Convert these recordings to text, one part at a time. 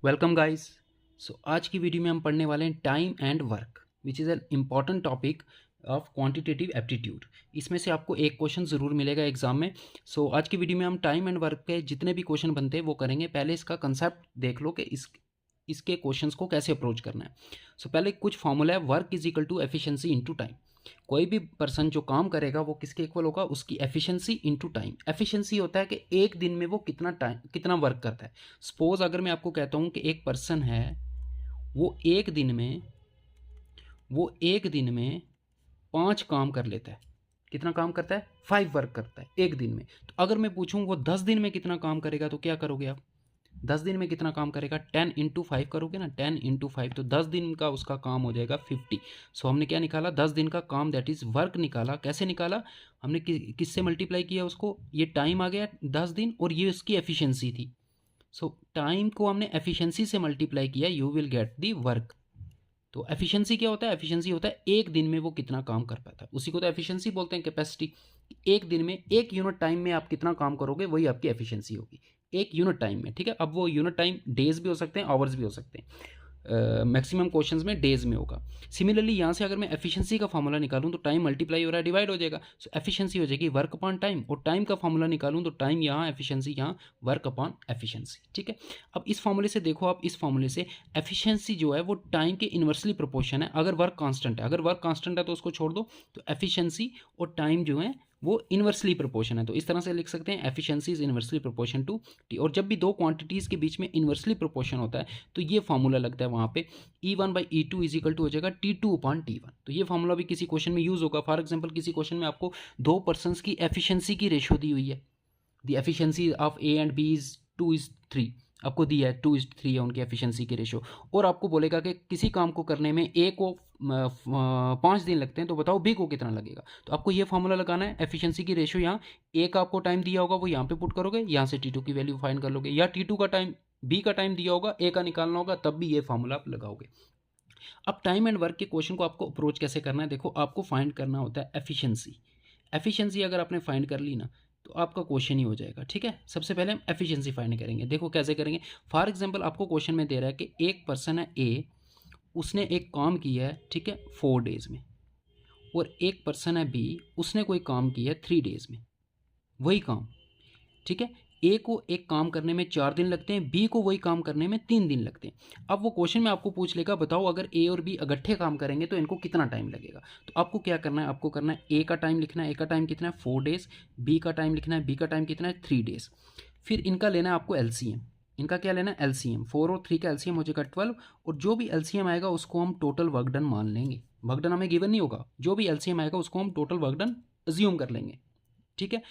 Welcome guys. सो आज की video में हम पढ़ने वाले हैं time and work which is an important topic of quantitative aptitude. इसमें से आपको एक क्वेश्चन ज़रूर मिलेगा एग्जाम में। आज की वीडियो में हम टाइम एंड वर्क के जितने भी क्वेश्चन बनते हैं वो करेंगे। पहले इसका कंसेप्ट देख लो कि इसके क्वेश्चंस को कैसे अप्रोच करना है। पहले कुछ फॉर्मूला है, work is equal to efficiency into time. कोई भी पर्सन जो काम करेगा वो किसके इक्वल होगा, उसकी एफिशिएंसी इनटू टाइम। एफिशिएंसी होता है कि एक दिन में वो कितना वर्क करता है। सपोज अगर मैं आपको कहता हूँ कि एक पर्सन है, वो एक दिन में वो एक दिन में 5 काम कर लेता है। कितना काम करता है? 5 वर्क करता है एक दिन में। तो अगर मैं पूछूं वो 10 दिन में कितना काम करेगा तो क्या करोगे आप? 10 दिन में कितना काम करेगा? 10 इंटू 5 करोगे ना, 10 इंटू 5, तो 10 दिन का उसका काम हो जाएगा 50। हमने क्या निकाला? 10 दिन का काम, दैट इज़ वर्क निकाला। कैसे निकाला? हमने किससे मल्टीप्लाई किया उसको? ये टाइम आ गया 10 दिन और ये उसकी एफिशिएंसी थी। टाइम को हमने एफिशिएंसी से मल्टीप्लाई किया, you will get the work. तो एफिशिएंसी क्या होता है? एफिशिएंसी होता है एक दिन में वो कितना काम कर पाता है, उसी को तो एफिशिएंसी बोलते हैं, कैपेसिटी। एक दिन में एक यूनिट टाइम में आप कितना काम करोगे वही आपकी एफिशिएंसी होगी, एक यूनिट टाइम में। ठीक है, अब वो यूनिट टाइम डेज भी हो सकते हैं, आवर्स भी हो सकते हैं। मैक्सिमम क्वेश्चंस में डेज में होगा। सिमिलरली यहाँ से अगर मैं एफिशिएंसी का फॉर्मूला निकालूँ तो टाइम मल्टीप्लाई हो रहा है, डिवाइड हो जाएगा। एफिशिएंसी हो जाएगी वर्क अपॉन टाइम, और टाइम का फॉर्मूला निकालूँ तो टाइम यहाँ, एफिशिएंसी यहाँ, वर्क अपॉन एफिशिएंसी। ठीक है, अब इस फॉर्मूले से देखो, आप इस फॉर्मूले से एफिशिएंसी जो है वो टाइम के इन्वर्सली प्रोपोर्शन है। अगर वर्क कांस्टेंट है, अगर वर्क कांस्टेंट है तो उसको छोड़ दो, तो एफिशिएंसी और टाइम जो है वो इन्वर्सली प्रोपोर्शन है। तो इस तरह से लिख सकते हैं efficiency is inversely proportion to T. और जब भी दो क्वांटिटीज़ के बीच में इन्वर्सली प्रोपोर्शन होता है तो ये फॉर्मूला लगता है वहाँ पे, E1/E2 इज इक्वल टू हो जाएगा T2/T1। तो ये फॉर्मूला भी किसी क्वेश्चन में यूज़ होगा। फॉर एग्जाम्पल किसी क्वेश्चन में आपको दो पर्सनस की एफिशिएंसी की रेशो दी हुई है, the efficiency of A and B is 2:3, आपको दिया है 2:3 है उनकी एफिशिएंसी की रेशो। और आपको बोलेगा कि किसी काम को करने में ए को 5 दिन लगते हैं, तो बताओ बी को कितना लगेगा। तो आपको ये फॉर्मूला लगाना है, एफिशिएंसी की रेशो यहाँ ए का आपको टाइम दिया होगा वो यहाँ पे पुट करोगे, यहाँ से T2 की वैल्यू फाइंड कर लोगे, या T2 का टाइम, बी का टाइम दिया होगा, ए का निकालना होगा, तब भी ये फॉर्मूला आप लगाओगे। अब टाइम एंड वर्क के क्वेश्चन को आपको अप्रोच कैसे करना है, देखो आपको फाइंड करना होता है एफिशिएंसी। एफिशिएंसी अगर आपने फाइंड कर ली ना तो आपका क्वेश्चन ही हो जाएगा। ठीक है, सबसे पहले हम एफिशिएंसी फाइंड करेंगे। देखो कैसे करेंगे। फॉर एग्जांपल आपको क्वेश्चन में दे रहा है कि एक पर्सन है ए, उसने एक काम किया है, ठीक है, 4 डेज में, और एक पर्सन है बी, उसने कोई काम किया है 3 डेज में, वही काम। ठीक है, ए को एक काम करने में 4 दिन लगते हैं, बी को वही काम करने में 3 दिन लगते हैं। अब वो क्वेश्चन में आपको पूछ लेगा बताओ अगर ए और बी इकट्ठे काम करेंगे तो इनको कितना टाइम लगेगा। तो आपको क्या करना है, आपको करना है ए का टाइम लिखना है, ए का टाइम कितना है 4 डेज, बी का टाइम लिखना है, बी का टाइम कितना है 3 डेज। फिर इनका लेना है आपको एलसीएम। इनका क्या लेना है? एलसीएम। 4 और 3 का एलसीएम हो जाएगा 12, और जो भी एलसीएम आएगा उसको हम टोटल वर्क डन मान लेंगे। वर्क डन हमें गिवन नहीं होगा, जो भी एलसीएम आएगा उसको हम टोटल वर्क डन अज्यूम कर लेंगे। ठीक है,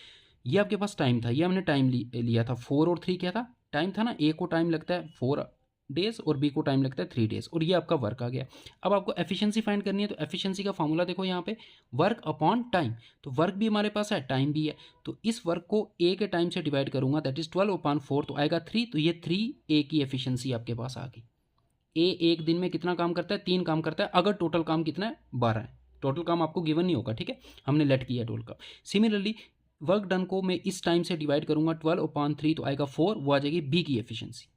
ये आपके पास टाइम था, ये हमने टाइम लिया था 4 और 3, क्या था? टाइम था ना। ए को टाइम लगता है 4 डेज और बी को टाइम लगता है 3 डेज, और ये आपका वर्क आ गया। अब आपको एफिशिएंसी फाइंड करनी है, तो एफिशिएंसी का फॉर्मूला देखो यहाँ पे, वर्क अपॉन टाइम। तो वर्क भी हमारे पास है, टाइम भी है, तो इस वर्क को ए के टाइम से डिवाइड करूंगा, दैट इज 12/4, तो आएगा 3। तो ये 3 ए की एफिशिएंसी आपके पास आ गई। ए एक दिन में कितना काम करता है? 3 काम करता है, अगर टोटल काम कितना है? 12 है। टोटल काम आपको गिवन नहीं होगा, ठीक है, हमने लेट किया टोटल काम। सिमिलरली वर्क डन को मैं इस टाइम से डिवाइड करूंगा 12/3, तो आएगा 4, वो आ जाएगी बी की एफिशिएंसी।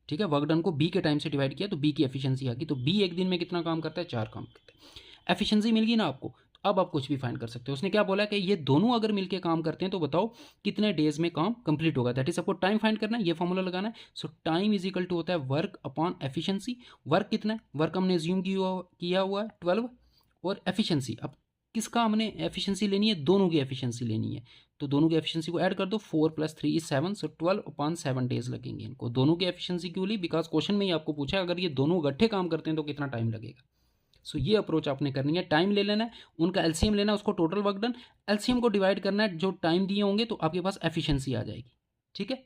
ठीक है, वर्क डन को बी के टाइम से डिवाइड किया तो बी की एफिशिएंसी आ गई। तो बी एक दिन में कितना काम करता है? 4 काम करता है। एफिशिएंसी मिल गई ना आपको। तो अब आप कुछ भी फाइंड कर सकते हो। उसने क्या बोला कि ये दोनों अगर मिलकर काम करते हैं तो बताओ कितने डेज में काम कंप्लीट होगा। दैट इज आपको टाइम फाइंड करना है, ये फॉर्मूला लगाना है। टाइम इज इक्वल टू होता है वर्क अपॉन एफिशिएंसी। वर्क कितना है? वर्क हमने एज्यूम किया हुआ है 12, और एफिशिएंसी, अब किसका हमने एफिशिएंसी लेनी है? दोनों की एफिशिएंसी लेनी है। तो दोनों की एफिशिएंसी को ऐड कर दो, 4 + 3 = 7, 12/7 डेज लगेंगे इनको। दोनों की एफिशिएंसी क्यों ली? बिकॉज क्वेश्चन में ही आपको पूछा है अगर ये दोनों इकट्ठे काम करते हैं तो कितना टाइम लगेगा। ये अप्रोच आपने करनी है। टाइम ले लेना है, उनका एलसीएम लेना है, उसको टोटल वर्क डन, एलसीएम को डिवाइड करना है जो टाइम दिए होंगे, तो आपके पास एफिशिएंसी आ जाएगी। ठीक है,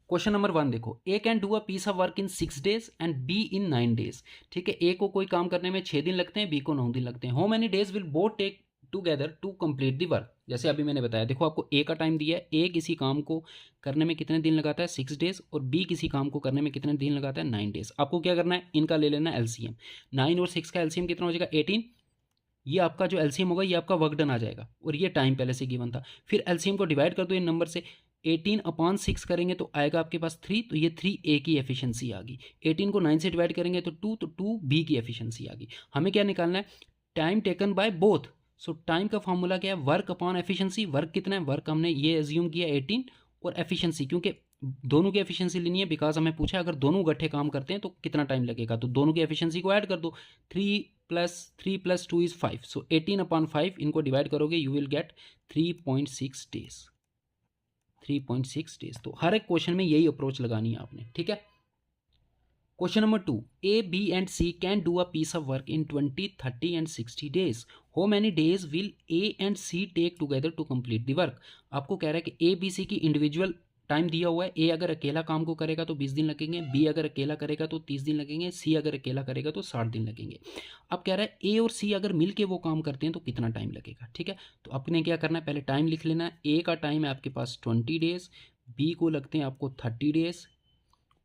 क्वेश्चन नंबर 1 देखो, A can do a piece of work in 6 days and B in 9 days. ठीक है, ए को कोई काम करने में 6 दिन लगते हैं, बी को 9 दिन लगते हैं। How many days will both take together to complete the work. जैसे अभी मैंने बताया, देखो आपको ए का टाइम दिया है, ए किसी काम को करने में कितने दिन लगाता है? 6 डेज, और बी किसी काम को करने में कितने दिन लगाता है? 9 डेज। आपको क्या करना है? इनका ले लेना है एलसीएम। 9 और 6 का एलसीएम कितना हो जाएगा? 18। ये आपका जो एलसीएम होगा ये आपका वर्क डन आ जाएगा, और ये टाइम पहले से गिवन था। फिर एलसीएम को डिवाइड कर दो इन नंबर से, 18/6 करेंगे तो आएगा आपके पास 3, तो ये 3A की एफिशिएंसी आ गई। 18 को 9 से डिवाइड करेंगे तो 2, तो 2B की एफिशिएंसी आ गई। हमें क्या निकालना है, time taken by both. So time का फॉर्मूला क्या है, वर्क अपॉन एफिशिएंसी। वर्क कितना है, वर्क हमने ये एज्यूम किया 18, और एफिशिएंसी क्योंकि दोनों की एफिशिएंसी लेनी है, बिकॉज हमें पूछा अगर दोनों इकट्ठे काम करते हैं तो कितना टाइम लगेगा, तो दोनों की एफिशिएंसी को ऐड कर दो। 3 + 2 इज 5, सो 18/5 इनको डिवाइड करोगे you will gate 3.6 days. 3.6 days. तो हर एक क्वेश्चन में यही अप्रोच लगानी है आपने, ठीक है। Question number 2, A, B and C can do a piece of work in 20, 30 and 60 days. How many days will A and C take together to complete the work? आपको कह रहा है कि A, B, C की individual time दिया हुआ है। A अगर अकेला काम को करेगा तो 20 दिन लगेंगे, B अगर अकेला करेगा तो 30 दिन लगेंगे, C अगर अकेला करेगा तो 60 दिन लगेंगे। अब कह रहा है A और C अगर मिल के वो काम करते हैं तो कितना टाइम लगेगा, ठीक है। तो आपने क्या करना है, पहले टाइम लिख लेना है। A का टाइम है आपके पास 20 डेज, B को लगते हैं आपको 30 डेज,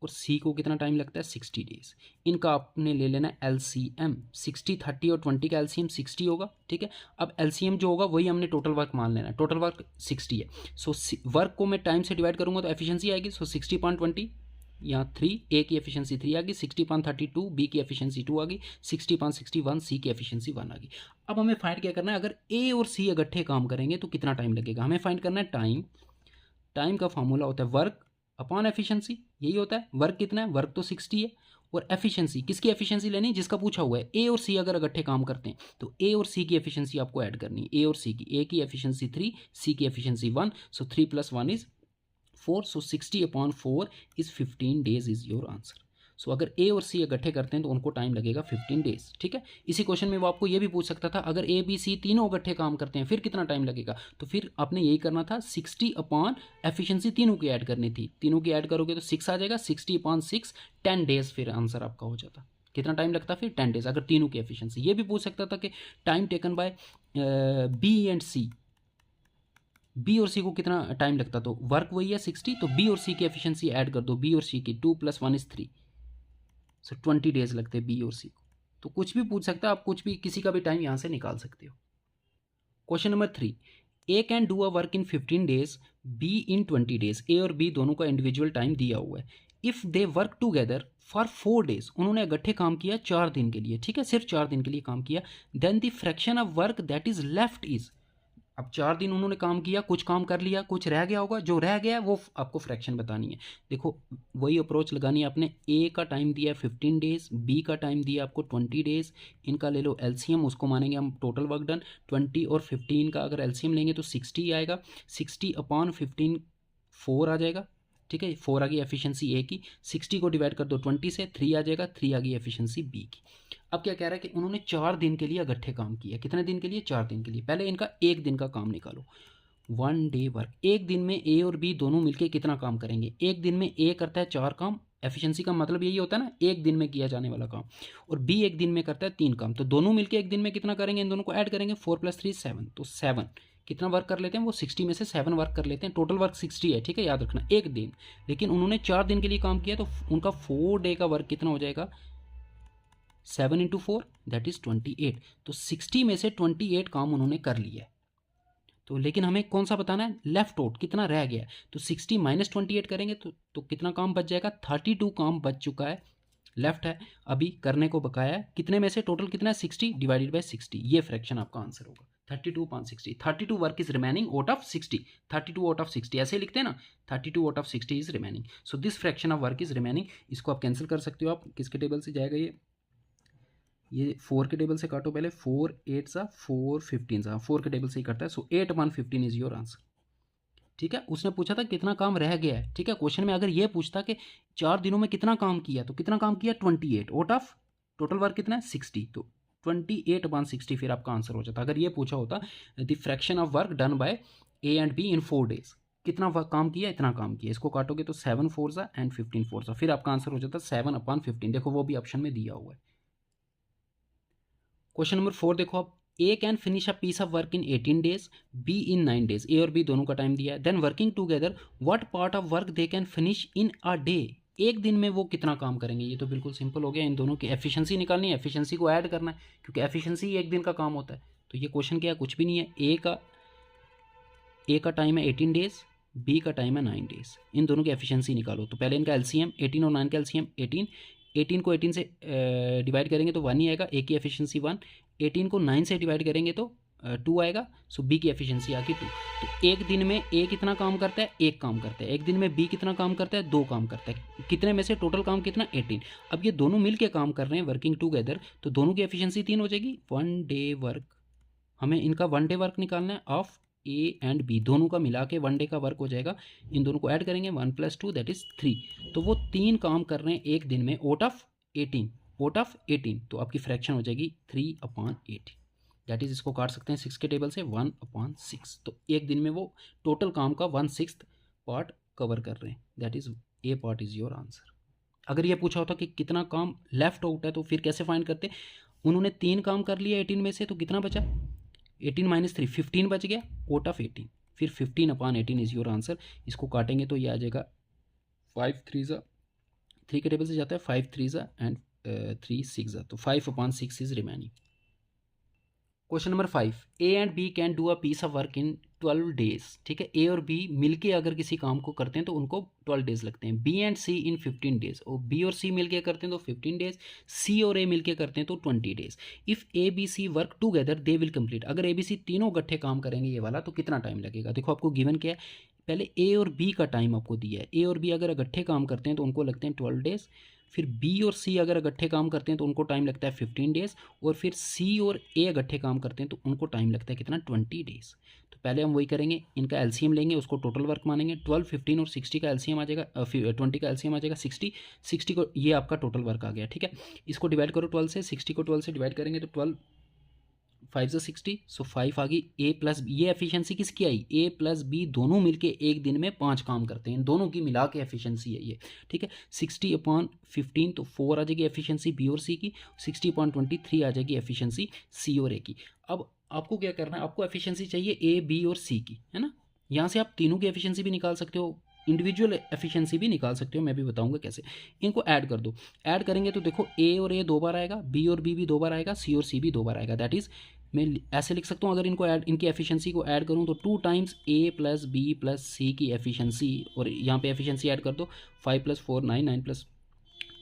और C को कितना टाइम लगता है 60 डेज। इनका आपने ले लेना LCM। 60, 30 और 20 का LCM 60 होगा, ठीक है। अब LCM जो होगा वही हमने टोटल वर्क मान लेना है। टोटल वर्क 60 है, सो वर्क को मैं टाइम से डिवाइड करूंगा तो एफिशिएंसी आएगी। सो 60/20, यहाँ 3, A की एफिशिएंसी 3 आ गई, 60/32 B की एफिशिएंसी 2 आ गई, 60/61 C की एफिशिएंसी 1 आ गई। अब हमें फाइंड क्या करना है, अगर A और C इकट्ठे काम करेंगे तो कितना टाइम लगेगा। हमें फाइंड करना है टाइम। टाइम का फॉर्मूला होता है वर्क अपॉन एफिशिएंसी, यही होता है। वर्क कितना है, वर्क तो 60 है, और एफिशिएंसी किसकी एफिशिएंसी लेनी है, जिसका पूछा हुआ है। ए और सी अगर इकट्ठे काम करते हैं तो ए और सी की एफिशिएंसी आपको ऐड करनी है। ए और सी की, ए की एफिशिएंसी 3, सी की efficiency 1, so 3 + 1 is 4, so 60/4 is 15 days is your answer. So अगर ए और सी इकट्ठे करते हैं तो उनको टाइम लगेगा 15 डेज, ठीक है। इसी क्वेश्चन में वो आपको ये भी पूछ सकता था, अगर ए बी सी तीनों इकट्ठे काम करते हैं फिर कितना टाइम लगेगा, तो फिर आपने यही करना था, 60/एफिशिएंसी तीनों की ऐड करनी थी। तीनों की ऐड करोगे तो 6 आ जाएगा, 60/6 10 डेज, फिर आंसर आपका हो जाता। कितना टाइम लगता फिर 10 डेज, अगर तीनों की एफिशिएंसी। ये भी पूछ सकता था कि time taken by B and C, B और सी को कितना टाइम लगता, तो वर्क वही है 60, तो बी और सी की एफिशिएंसी ऐड कर दो, बी और सी की 2 + 1 इज 3, सो 20 डेज लगते हैं बी और सी को। तो कुछ भी पूछ सकता है, आप कुछ भी किसी का भी टाइम यहाँ से निकाल सकते हो। Question number 3, A can do a work in 15 days, B in 20 days. A और बी दोनों का इंडिविजुअल टाइम दिया हुआ है। If they work together for 4 days, उन्होंने इकट्ठे काम किया 4 दिन के लिए, ठीक है, सिर्फ 4 दिन के लिए काम किया। Then the fraction of work that is left is, अब 4 दिन उन्होंने काम किया, कुछ काम कर लिया, कुछ रह गया होगा, जो रह गया वो आपको फ्रैक्शन बतानी है। देखो वही अप्रोच लगानी है आपने। ए का टाइम दिया है 15 डेज, बी का टाइम दिया आपको 20 डेज, इनका ले लो एलसीएम, उसको मानेंगे हम टोटल वर्क डन। 20 और 15 का अगर एलसीएम लेंगे तो 60 आएगा, 60/15 4 आ जाएगा, ठीक है। 4 आ गई एफिशिएंसी ए की, 60 को डिवाइड कर दो 20 से, 3 आ जाएगा, 3 आ गई एफिशिएंसी बी की। अब क्या कह रहा है कि उन्होंने 4 दिन के लिए इकट्ठे काम किया। कितने दिन के लिए, 4 दिन के लिए। पहले इनका एक दिन का काम निकालो, 1 डे वर्क। एक दिन में ए और बी दोनों मिलकर कितना काम करेंगे, एक दिन में ए करता है 4 काम, एफिशिएंसी का मतलब यही होता है ना, एक दिन में किया जाने वाला काम, और बी एक दिन में करता है 3 काम, तो दोनों मिलकर एक दिन में कितना करेंगे, इन दोनों को ऐड करेंगे, 4 + 3 7, तो 7 कितना वर्क कर लेते हैं वो 60 में से 7 वर्क कर लेते हैं। टोटल वर्क 60 है, ठीक है, याद रखना एक दिन। लेकिन उन्होंने 4 दिन के लिए काम किया तो उनका 4 डे का वर्क कितना हो जाएगा, 7 × 4 दैट इज 28। तो 60 में से 28 काम उन्होंने कर लिया है। तो लेकिन हमें कौन सा बताना है, लेफ्ट आउट कितना रह गया है। तो 60 - 28 करेंगे तो कितना काम बच जाएगा, 32 काम बच चुका है, लेफ्ट है, अभी करने को बकाया है। कितने में से, टोटल कितना है 60 डिवाइडेड बाय 60, ये फ्रैक्शन आपका आंसर होगा 32/60। 32 work is remaining out of 60, 32 out of 60 ऐसे लिखते हैं ना, 32 out of 60 is remaining. So this fraction of work is remaining. इसको आप कैंसिल कर सकते हो, आप किसके टेबल से जाएगा ये 4 के टेबल से काटो पहले, 4 8 सा 4 15 सा, 4 के टेबल से ही करता है। सो 8/15 इज योर आंसर, ठीक है। उसने पूछा था कितना काम रह गया है, ठीक है। क्वेश्चन में अगर ये पूछता कि 4 दिनों में कितना काम किया, तो कितना काम किया 28 आउट ऑफ टोटल वर्क कितना है 60, तो 28/60 फिर आपका आंसर हो जाता। अगर ये पूछा होता the fraction of work done by A and B in 4 days, कितना काम किया, इतना काम किया, इसको काटोगे तो 7 4 सा एंड 15 4 सा, फिर आपका आंसर हो जाता 7/15। देखो वो भी ऑप्शन में दिया हुआ है। क्वेश्चन नंबर 4 देखो आप, A can finish a piece of work in 18 days, B in 9 days. A और बी दोनों का टाइम दिया है। Then working together what part of work they can finish in a day, एक दिन में वो कितना काम करेंगे। ये तो बिल्कुल सिंपल हो गया, इन दोनों की एफिशिएंसी निकालनी है, एफिशिएंसी को ऐड करना है, क्योंकि एफिशिएंसी ही एक दिन का काम होता है। तो ये क्वेश्चन क्या है, कुछ भी नहीं है। ए का टाइम है 18 डेज, बी का टाइम है 9 डेज। इन दोनों की एफिशिएंसी निकालो। तो पहले इनका एलसीएम 18 और 9 का एलसीएम 18, 18 को 18 से डिवाइड करेंगे तो 1 ही आएगा, ए की एफिशिएंसी 1, 18 को 9 से डिवाइड करेंगे तो 2 आएगा। सो बी की एफिशिएंसी आ गई 2। तो एक दिन में ए कितना काम करता है, एक काम करता है। एक दिन में बी कितना काम करता है, 2 काम करता है। कितने में से टोटल काम कितना, 18। अब ये दोनों मिल के काम कर रहे हैं, वर्किंग टूगेदर, तो दोनों की एफिशिएंसी 3 हो जाएगी। 1 डे वर्क, हमें इनका 1 डे वर्क निकालना है ऑफ ए एंड बी, दोनों का मिला के 1 डे का वर्क हो जाएगा। इन दोनों को ऐड करेंगे, 1 + 2 दैट इज 3। तो वो 3 काम कर रहे हैं एक दिन में आउट ऑफ 18, आउट ऑफ 18। तो आपकी फ्रैक्शन हो जाएगी 3/18, दैट इज, इसको काट सकते हैं 6 के टेबल से, 1/6। तो एक दिन में वो टोटल काम का 1/6 पार्ट कवर कर रहे हैं, that is a part is your answer. अगर ये पूछा होता कि कितना काम लेफ्ट आउट है तो फिर कैसे फाइंड करते, उन्होंने 3 काम कर लिया 18 में से, तो कितना बचा, 18 - 3 15 बच गया आउट ऑफ 18, फिर 15/18 इज योर आंसर। इसको काटेंगे तो ये आ जाएगा 5 3 3 के टेबल से जाता है, 5 3 एंड 3 6, तो 5/6 is remaining. Question number 5, A and B can do a piece of work in 12 days. ठीक है, ए और बी मिलके अगर किसी काम को करते हैं तो उनको 12 डेज लगते हैं। B and C in 15 days, और बी और सी मिलके करते हैं तो 15 डेज, सी और ए मिलके करते हैं तो 20 days. If A B C work together they will complete, अगर ए बी सी तीनों इकट्ठे काम करेंगे ये वाला, तो कितना टाइम लगेगा। देखो आपको गिवन क्या है, पहले ए और बी का टाइम आपको दिया है। ए और बी अगर इकट्ठे काम करते हैं तो उनको लगते हैं 12 डेज, फिर बी और सी अगर इकट्ठे काम करते हैं तो उनको टाइम लगता है 15 डेज, और फिर सी और ए इकट्ठे काम करते हैं तो उनको टाइम लगता है कितना, 20 डेज। तो पहले हम वही करेंगे, इनका एलसीएम लेंगे, उसको टोटल वर्क मानेंगे। 12, 15 और 60 का एलसीएम आ जाएगा, 20 का एलसीएम आ जाएगा 60, 60 को, ये आपका टोटल वर्क आ गया। ठीक है, इसको डिवाइड करो 12 से, 60 को 12 से डिवाइड करेंगे तो 12 5 से 60, सो 5 आ गई। ए प्लस, ये एफिशिएंसी किसकी आई, ए प्लस बी दोनों मिलके एक दिन में 5 काम करते हैं, इन दोनों की मिला के एफिशिएंसी है ये। ठीक है, 60/15 तो 4 आ जाएगी एफिशिएंसी बी और सी की, 60/23 आ जाएगी एफिशिएंसी सी और ए की। अब आपको क्या करना है, आपको एफिशिएंसी चाहिए ए बी और सी की, है ना। यहाँ से आप तीनों की एफिशिएंसी भी निकाल सकते हो, इंडिविजुअल एफिशिएंसी भी निकाल सकते हो, मैं भी बताऊंगा कैसे। इनको ऐड कर दो, ऐड करेंगे तो देखो ए और ए 2 बार आएगा, बी और बी भी 2 बार आएगा, सी और सी भी 2 बार आएगा। दैट इज, मैं ऐसे लिख सकता हूँ, अगर इनको ऐड, इनकी एफिशिएंसी को ऐड करूँ तो 2 टाइम्स ए प्लस बी प्लस सी की एफिशिएंसी, और यहाँ पे एफिशिएंसी ऐड कर दो, 5 + 4 9, 9 +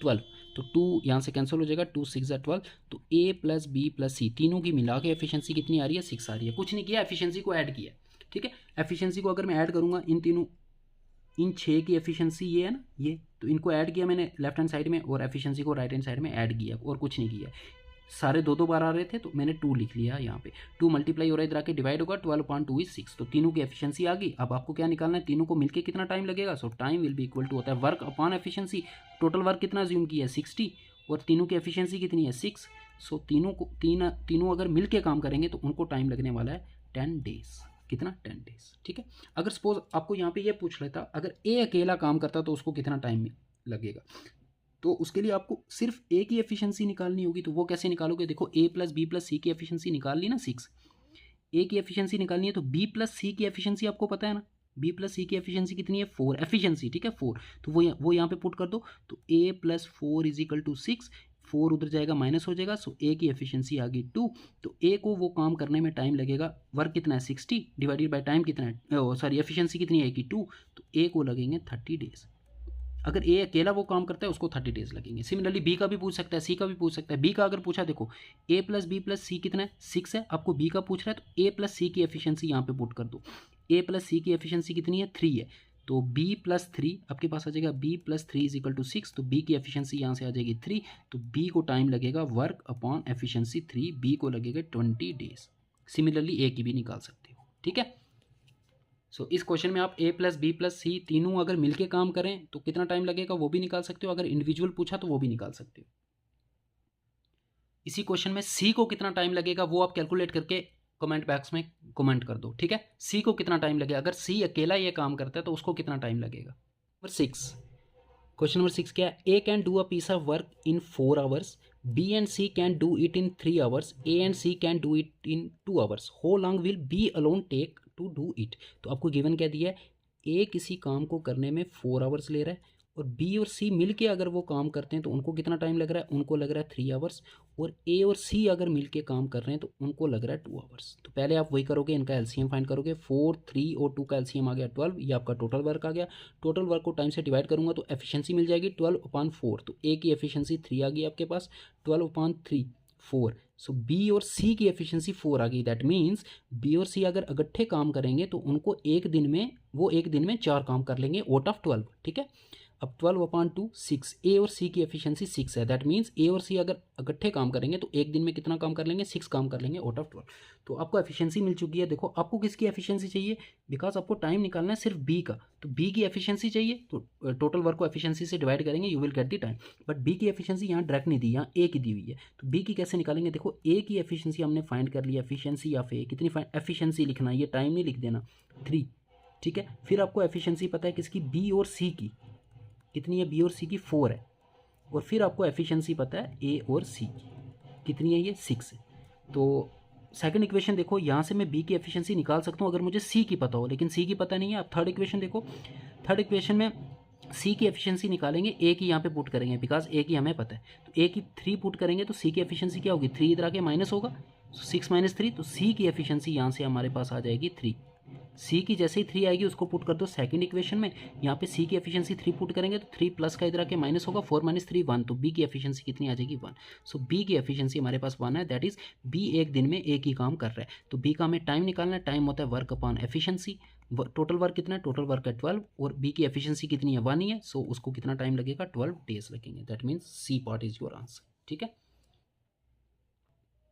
12, तो 2 यहाँ से कैंसिल हो जाएगा, 2 6 12। तो ए प्लस बी प्लस सी तीनों की मिला के एफिशिएंसी कितनी आ रही है, 6 आ रही है। कुछ नहीं किया, एफिशिएंसी को ऐड किया। ठीक है, एफिशिएंसी को अगर मैं ऐड करूँगा, इन तीनों, इन 6 की एफिशिएंसी ये है ना, ये तो इनको ऐड किया मैंने लेफ्ट हैंड साइड में, और एफिशिएंसी को राइट हैंड साइड में ऐड किया, और कुछ नहीं किया। सारे 2 2 बार आ रहे थे तो मैंने 2 लिख लिया यहाँ पे, 2 मल्टीप्लाई हो रहा है इधर आके, डिवाइड होगा, 12/2 इज 6। तो तीनों की एफिशिएंसी आ गई। अब आपको क्या निकालना है, तीनों को मिलके कितना टाइम लगेगा। So time will be equal to होता है work upon efficiency. Total work कितना ज्यूम किया है, 60, और तीनों की एफिशिएंसी कितनी है, 6। सो तीनों अगर मिलके काम करेंगे तो उनको टाइम लगने वाला है 10 डेज। कितना, 10 डेज। ठीक है, अगर सपोज आपको यहाँ पे ये पूछ लेता, अगर ए अकेला काम करता तो उसको कितना टाइम लगेगा, तो उसके लिए आपको सिर्फ ए की एफिशिएंसी निकालनी होगी। तो वो कैसे निकालोगे, देखो ए प्लस बी प्लस सी की एफिशिएंसी निकाल ली ना 6, ए की एफिशिएंसी निकालनी है तो बी प्लस सी की एफिशिएंसी आपको पता है ना, बी प्लस सी की एफिशिएंसी कितनी है, 4 एफिशिएंसी। ठीक है, 4, तो वो यहाँ पे पुट कर दो, तो ए प्लस 4 इज इक्वल टू 6, 4 उधर जाएगा माइनस हो जाएगा, सो ए की एफिशिएंसी आ गई 2। तो ए को वो काम करने में टाइम लगेगा, वर्क कितना है 60 डिवाइडेड बाई टाइम कितना है, सॉरी एफिशिएंसी कितनी है कि 2, तो ए को लगेंगे 30 डेज। अगर ए अकेला वो काम करता है उसको 30 डेज लगेंगे। सिमिलरली बी का भी पूछ सकता है, सी का भी पूछ सकता है। बी का अगर पूछा, देखो ए प्लस बी प्लस सी कितना है, 6 है, आपको बी का पूछ रहा है तो ए प्लस सी की एफिशिएंसी यहाँ पे पुट कर दो। ए प्लस सी की एफिशिएंसी कितनी है, 3 है, तो बी प्लस 3 आपके पास आ जाएगा, B plus 3 is equal to 6, तो बी की एफिशिएंसी यहाँ से आ जाएगी 3, तो बी को टाइम लगेगा वर्क अपॉन एफिशिएंसी 3, बी को लगेगा 20 डेज। सिमिलरली ए की भी निकाल सकते हो। ठीक है, सो इस क्वेश्चन में आप ए प्लस बी प्लस सी तीनों अगर मिलके काम करें तो कितना टाइम लगेगा वो भी निकाल सकते हो, अगर इंडिविजुअल पूछा तो वो भी निकाल सकते हो। इसी क्वेश्चन में सी को कितना टाइम लगेगा वो आप कैलकुलेट करके कमेंट बॉक्स में कमेंट कर दो। ठीक है, सी को कितना टाइम लगेगा, अगर सी अकेला ये काम करता है तो उसको कितना टाइम लगेगा। नंबर 6, क्वेश्चन नंबर 6 क्या है, A can do a piece of work in 4 hours, B and C can do it in 3 hours, A and C can do it in 2 hours, how long will B alone take to do it. तो आपको given क्या दिया है, ए किसी काम को करने में 4 आवर्स ले रहा है और बी और सी मिल के अगर वो काम करते हैं तो उनको कितना टाइम लग रहा है, उनको लग रहा है 3 आवर्स। और ए और सी अगर मिल के काम कर रहे हैं तो उनको लग रहा है 2 आवर्स। तो पहले आप वही करोगे, इनका एलसीएम फाइंड करोगे, 4, 3 और 2 का एलसीएम आ गया 12, ये आपका टोटल वर्क आ गया। टोटल वर्क को टाइम से डिवाइड करूंगा तो एफिशिएंसी मिल जाएगी 12/4, तो ए की एफिशिएंसी 3 आ गई आपके पास, 12/3 4। सो बी और सी की एफिशिएंसी 4 आ गई। दैट मीन्स बी और सी अगर इकट्ठे काम करेंगे तो उनको एक दिन में 4 काम कर लेंगे आउट ऑफ 12। ठीक है, अब 12/2 6, ए और सी की एफिशिएंसी 6 है। दैट मीन्स ए और सी अगर इकट्ठे काम करेंगे तो एक दिन में कितना काम कर लेंगे, 6 काम कर लेंगे आउट ऑफ 12। तो आपको एफिशिएंसी मिल चुकी है। देखो आपको किसकी एफिशिएंसी चाहिए, बिकॉज आपको टाइम निकालना है सिर्फ बी का, तो बी की एफिशिएंसी चाहिए तो टोटल वर्क को एफिशिएंसी से डिवाइड करेंगे, you will get the time. But B की एफिशिएंसी यहाँ डायरेक्ट नहीं दी, यहाँ ए की दी हुई है, तो बी की कैसे निकालेंगे। देखो ए की एफिशिएंसी हमने फाइंड कर लिया, एफिशिएंसी ऑफ ए कितनी, एफिशिएंसी लिखना है, ये टाइम नहीं लिख देना, 3। ठीक है, फिर आपको एफिशिएंसी पता है किसकी, बी और सी की, कितनी है, बी और सी की 4 है। और फिर आपको एफिशिएंसी पता है ए और सी की, कितनी है, ये 6 है। तो सेकंड इक्वेशन देखो, यहाँ से मैं बी की एफिशिएंसी निकाल सकता हूँ अगर मुझे सी की पता हो, लेकिन सी की पता नहीं है। अब थर्ड इक्वेशन देखो, थर्ड इक्वेशन में सी की एफिशिएंसी निकालेंगे, ए की यहाँ पे पुट करेंगे, बिकॉज ए की हमें पता है, तो ए की 3 पुट करेंगे तो सी की एफिशिएंसी क्या होगी, 3 इधर आके माइनस होगा, 6 - 3, तो सी की एफिशिएंसी यहाँ से हमारे पास आ जाएगी 3। सी की जैसे ही 3 आएगी उसको पुट कर दो सेकंड इक्वेशन में, यहाँ पे सी की एफिशिएंसी 3 पुट करेंगे तो 3 प्लस का इधर आके माइनस होगा, 4 - 3 1, तो बी की एफिशिएंसी कितनी आ जाएगी, 1। सो बी की एफिशिएंसी हमारे पास 1 है। दैट इज बी एक दिन में एक ही काम कर रहा है। तो बी का हमें टाइम निकालना है, टाइम होता है work upon efficiency. Total work कितना है, टोटल वर्क है 12, और बी की एफिशिएंसी कितनी है, 1 ही है, सो उसको कितना टाइम लगेगा, 12 डेज लगेंगे। That means C part is your answer. ठीक है,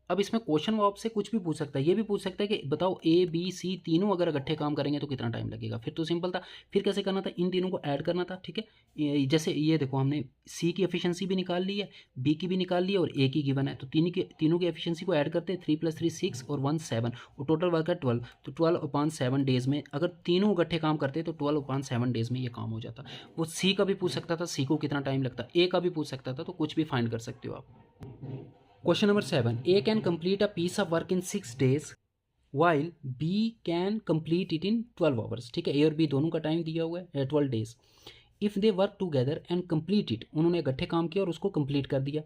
अब इसमें क्वेश्चन वो आपसे कुछ भी पूछ सकता है, ये भी पूछ सकता है कि बताओ ए बी सी तीनों अगर इकट्ठे काम करेंगे तो कितना टाइम लगेगा। फिर तो सिंपल था, फिर कैसे करना था, इन तीनों को ऐड करना था। ठीक है, जैसे ये देखो हमने सी की एफिशिएंसी भी निकाल ली है, बी की भी निकाल ली है, और ए की गिवन है, तो तीनों की एफिशिएंसी को ऐड करते हैं, 3 + 3 6 और 1 7, और टोटल वर्क है 12। तो 12/7 डेज में अगर तीनों इकट्ठे काम करते तो 12/7 डेज में ये काम हो जाता। वो सी का भी पूछ सकता था, सी को कितना टाइम लगता, ए का भी पूछ सकता था, तो कुछ भी फाइंड कर सकते हो आप। Question number 7, A can complete a piece of work in 6 days while B can complete it in 12 hours. ठीक है, ए और बी दोनों का टाइम दिया हुआ है 12 days. If they work together and complete it, उन्होंने इकट्ठे काम किया और उसको कंप्लीट कर दिया,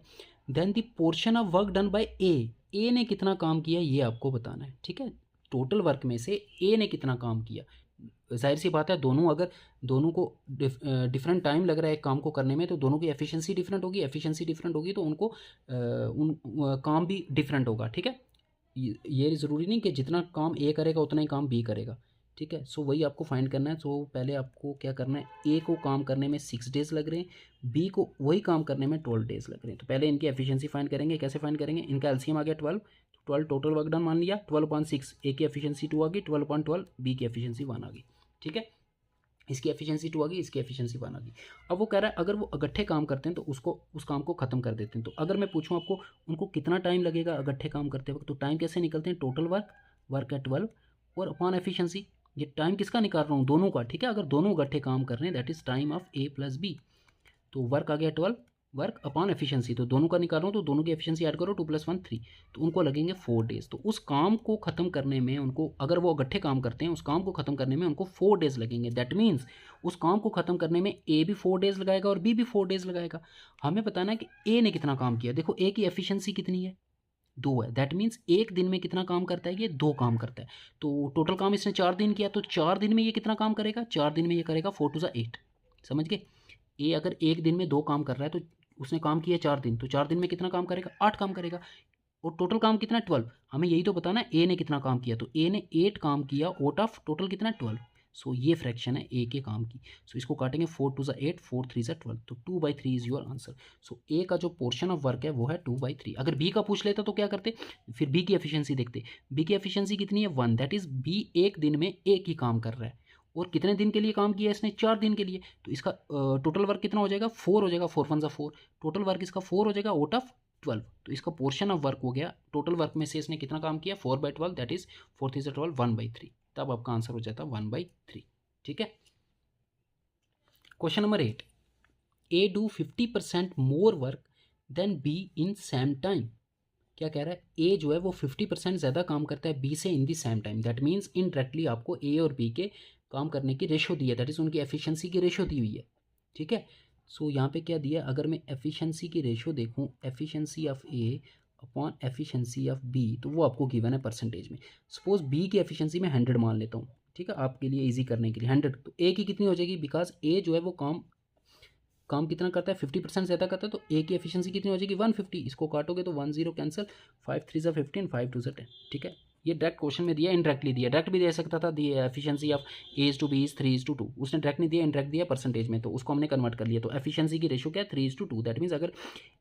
then the portion of work done by A ने कितना काम किया ये आपको बताना है। ठीक है, टोटल वर्क में से ए ने कितना काम किया। जाहिर सी बात है, दोनों को डिफरेंट टाइम लग रहा है एक काम को करने में, तो दोनों की एफिशिएंसी डिफरेंट होगी, एफिशिएंसी डिफरेंट होगी तो उनको काम भी डिफरेंट होगा। ठीक है, ये ज़रूरी नहीं कि जितना काम ए करेगा उतना ही काम बी करेगा। ठीक है, सो वही आपको फाइंड करना है। सो पहले आपको क्या करना है, ए को काम करने में 6 डेज़ लग रहे हैं, बी को वही काम करने में 12 डेज़ लग रहे हैं। तो पहले इनकी एफिशिएंसी फाइंड करेंगे। कैसे फाइंड करेंगे, इनका एलसीएम आ गया 12, 12 टोटल वर्क डन मान लिया, 12/6 ए की एफिशिएंसी 2 आ गई, 12/12 बी की एफिशिएंसी 1 आ गई। ठीक है, इसकी एफिशिएंसी 2 आ गई, इसकी एफिशिएंसी 1 आ गई। अब वो कह रहा है अगर वो इकट्ठे काम करते हैं तो उस काम को ख़त्म कर देते हैं। तो अगर मैं पूछूं आपको उनको कितना टाइम लगेगा इकट्ठे काम करते वक्त, तो टाइम कैसे निकलते हैं, टोटल वर्क है 12 और अपॉन एफिशिएंसी, ये टाइम किसका निकाल रहा हूँ, दोनों का। ठीक है, अगर दोनों इकट्ठे काम कर रहे हैं that is time of A plus B, तो वर्क आ गया 12, वर्क अपॉन एफिशिएंसी, तो दोनों का निकाल रहा हूँ, तो दोनों की एफिशिएंसी ऐड करो, 2 + 1 3, तो उनको लगेंगे 4 डेज़। तो उस काम को ख़त्म करने में उनको, अगर वो इकट्ठे काम करते हैं, उस काम को ख़त्म करने में उनको 4 डेज़ लगेंगे। दैट मीन्स उस काम को ख़त्म करने में ए भी 4 डेज़ लगाएगा और बी भी 4 डेज़ लगाएगा। हमें बताना है कि ए ने कितना काम किया। देखो ए की एफिशिएंसी कितनी है, 2 है। दैट मीन्स एक दिन में कितना काम करता है, ये 2 काम करता है। तो टोटल काम इसने 4 दिन किया, तो 4 दिन में ये कितना काम करेगा, 4 दिन में ये करेगा 4 × 8। समझ गए, ए अगर एक दिन में 2 काम कर रहा है तो उसने काम किया 4 दिन, तो 4 दिन में कितना काम करेगा, 8 काम करेगा। और टोटल काम कितना है, 12। हमें यही तो बताना है ए ने कितना काम किया, तो ए ने 8 काम किया आउट ऑफ टोटल कितना है, 12। सो ये फ्रैक्शन है ए के काम की। सो इसको काटेंगे, 4 × 2 = 8, 4 × 3 = 12, तो 2/3 इज योर आंसर। सो ए का जो पोर्शन ऑफ वर्क है वो है 2/3। अगर बी का पूछ लेता तो क्या करते, फिर बी की एफिशिएंसी देखते। बी की एफिशिएंसी कितनी है, 1। दैट इज बी एक दिन में एक ही काम कर रहा है, और कितने दिन के लिए काम किया इसने, 4 दिन के लिए। तो इसका टोटल वर्क कितना हो जाएगा, 4 हो जाएगा, 4 × 1 = 4, टोटल वर्क इसका 4 हो जाएगा आउट ऑफ 12। तो इसका पोर्शन ऑफ वर्क हो गया, टोटल वर्क में से इसने कितना काम किया, 4/12, दैट इज 4 × 3 = 12, 1/3। तब आपका आंसर हो जाता है 1/3। ठीक है, question number 8, A do 50% more work than B in same time. क्या कह रहा है, ए जो है वो 50% ज़्यादा काम करता है बी से in the same time. That means indirectly आपको ए और बी के काम करने की रेशो दी है, दैट इज़ उनकी एफिशिएंसी की रेशो दी हुई है। ठीक है, सो यहाँ पे क्या दिया, अगर मैं एफिशिएंसी की रेशियो देखूँ, efficiency of A upon efficiency of B, तो वो आपको गिवन है परसेंटेज में। सपोज बी की एफिशिएंसी मैं 100 मान लेता हूँ, ठीक है, आपके लिए इजी करने के लिए 100, तो ए की कितनी हो जाएगी, बिकॉज ए जो है वो काम काम कितना करता है, 50% ज़्यादा करता है, तो ए की एफिशिएंसी कितनी हो जाएगी 150। इसको काटोगे तो 1 0 कैंसिल, 5 3 ज़ा 15, 5 2 ज़ा 10, ठीक है। ये डायरेक्ट क्वेश्चन में दिया, इनडायरेक्टली दिया, डायरेक्ट भी दे सकता था, दिया efficiency of A is to B is 3:2, उसने डायरेक्ट नहीं दिया, इनडायरेक्ट दिया परसेंटेज में, तो उसको हमने कन्वर्ट कर लिया। तो एफिशिएंसी की रेशियो क्या है 3:2, दैट मीन्स अगर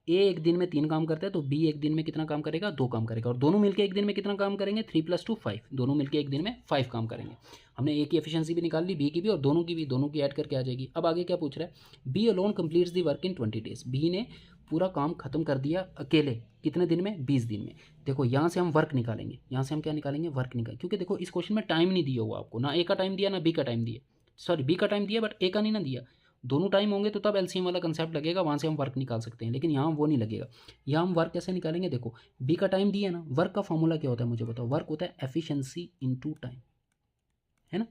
ए एक दिन में 3 काम करता है तो बी एक दिन में कितना काम करेगा, 2 काम करेगा, और दोनों मिलकर एक दिन में कितना काम करेंगे, 3 + 2 5, दोनों मिलकर एक दिन में 5 काम करेंगे। हमने ए की एफिशिएंसी भी निकाल ली, बी की भी, और दोनों की भी, दोनों की ऐड करके आ जाएगी। अब आगे क्या पूछ रहा है, B alone completes the work in 20 days, B ने पूरा काम खत्म कर दिया अकेले कितने दिन में, 20 दिन में। देखो यहाँ से हम वर्क निकालेंगे, यहाँ से हम क्या निकालेंगे, वर्क निकाल, क्योंकि देखो इस क्वेश्चन में टाइम नहीं दिया हुआ आपको, ना ए का टाइम दिया ना बी का टाइम दिया, सॉरी बी का टाइम दिया बट ए का नहीं ना दिया, दोनों टाइम होंगे तो तब एलसीएम वाला कंसेप्ट लगेगा, वहाँ से हम वर्क निकाल सकते हैं, लेकिन यहाँ वो नहीं लगेगा। यहाँ हम वर्क कैसे निकालेंगे, देखो बी का टाइम दिया ना, वर्क का फॉर्मूला क्या होता है मुझे बताओ, वर्क होता है एफिशिएंसी इनटू टाइम, है ना।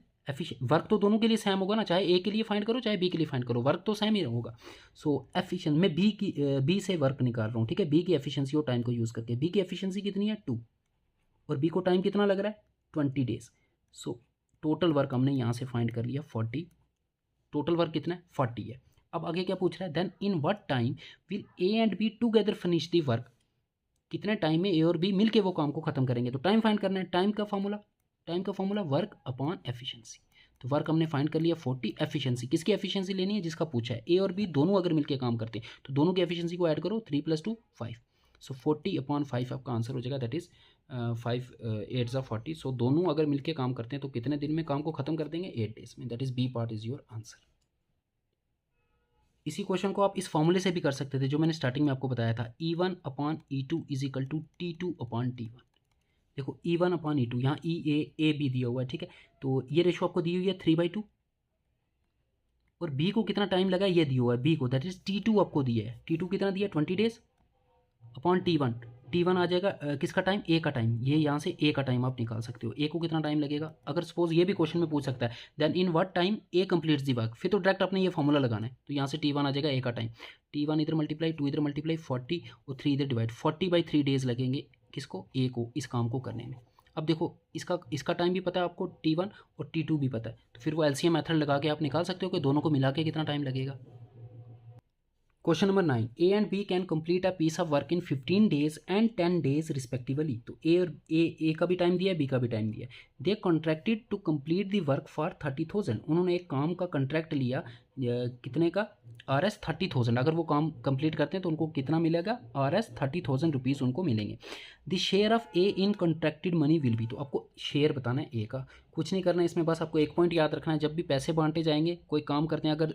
वर्क तो दोनों के लिए सेम होगा ना, चाहे ए के लिए फाइंड करो चाहे बी के लिए फाइंड करो, वर्क तो सेम ही होगा। सो एफिशिएंट मैं बी से वर्क निकाल रहा हूँ, ठीक है, बी की एफिशिएंसी और टाइम को यूज़ करके। बी की एफिशिएंसी कितनी है 2, और बी को टाइम कितना लग रहा है 20 डेज। सो टोटल वर्क हमने यहाँ से फाइंड कर लिया 40, टोटल वर्क कितना है 40 है। अब आगे क्या पूछ रहा है, then in what time will A and B together finish the work, कितने टाइम में ए और बी मिलके वो काम को खत्म करेंगे। तो टाइम फाइंड करना है, टाइम का फॉर्मूला वर्क अपॉन एफिशिएंसी। तो वर्क हमने फाइंड कर लिया 40, एफिशिएंसी किसकी एफिशिएंसी लेनी है, जिसका पूछा है, ए और बी दोनों अगर मिलके काम करते हैं तो दोनों की एफिशिएंसी को ऐड करो, 3 + 2 5, सो 40/5 आपका आंसर हो जाएगा, दैट इज 5 8 ज़ा 40। सो दोनों अगर मिलके काम करते हैं तो कितने दिन में काम को खत्म कर देंगे, 8 डेज में, that is B part is your answer. इसी क्वेश्चन को आप इस फॉर्मूले से भी कर सकते थे जो मैंने स्टार्टिंग में आपको बताया था, E1/E2 is equal to T2/T1। देखो E1/E2, यहाँ ए बी दिया हुआ है, ठीक है, तो ये रेशो आपको दी हुई है 3/2, और बी को कितना टाइम लगा ये दिया हुआ है, बी को, दैट इज T2 आपको दिया है, T2 कितना दिया 20 डेज अपॉन T1, T1 आ जाएगा किसका टाइम, ए का टाइम, ये यहाँ से ए का टाइम आप निकाल सकते हो, ए को कितना टाइम लगेगा। अगर सपोज ये भी क्वेश्चन में पूछ सकता है, then in what time A completes the work, फिर तो डायरेक्ट आपने ये फॉर्मूला लगाना है, तो यहाँ से T1 आ जाएगा ए का टाइम, T1 इधर मल्टीप्लाई, 2 इधर मल्टीप्लाई, 40 और 3 इधर डिवाइड, 40/3 डेज लगेंगे किसको, ए को, इस काम को करने में। अब देखो इसका टाइम भी पता है आपको, T1 और T2 भी पता है, तो फिर वो एलसीएम मेथड लगा के आप निकाल सकते हो कि दोनों को मिला के कितना टाइम लगेगा। Question number 9, A and B can complete a piece of work in 15 days and 10 days respectively. तो ए का भी टाइम दिया है, बी का भी टाइम दिया है। They contracted to complete the work for 30,000, उन्होंने एक काम का कॉन्ट्रैक्ट लिया कितने का, RS 30,000, अगर वो काम कंप्लीट करते हैं तो उनको कितना मिलेगा, RS 30,000 रुपीज़ उनको मिलेंगे। The share of A in contracted money will be, तो आपको शेयर बताना है ए का, कुछ नहीं करना है इसमें, बस आपको एक पॉइंट याद रखना है, जब भी पैसे बांटे जाएंगे, कोई काम करते हैं अगर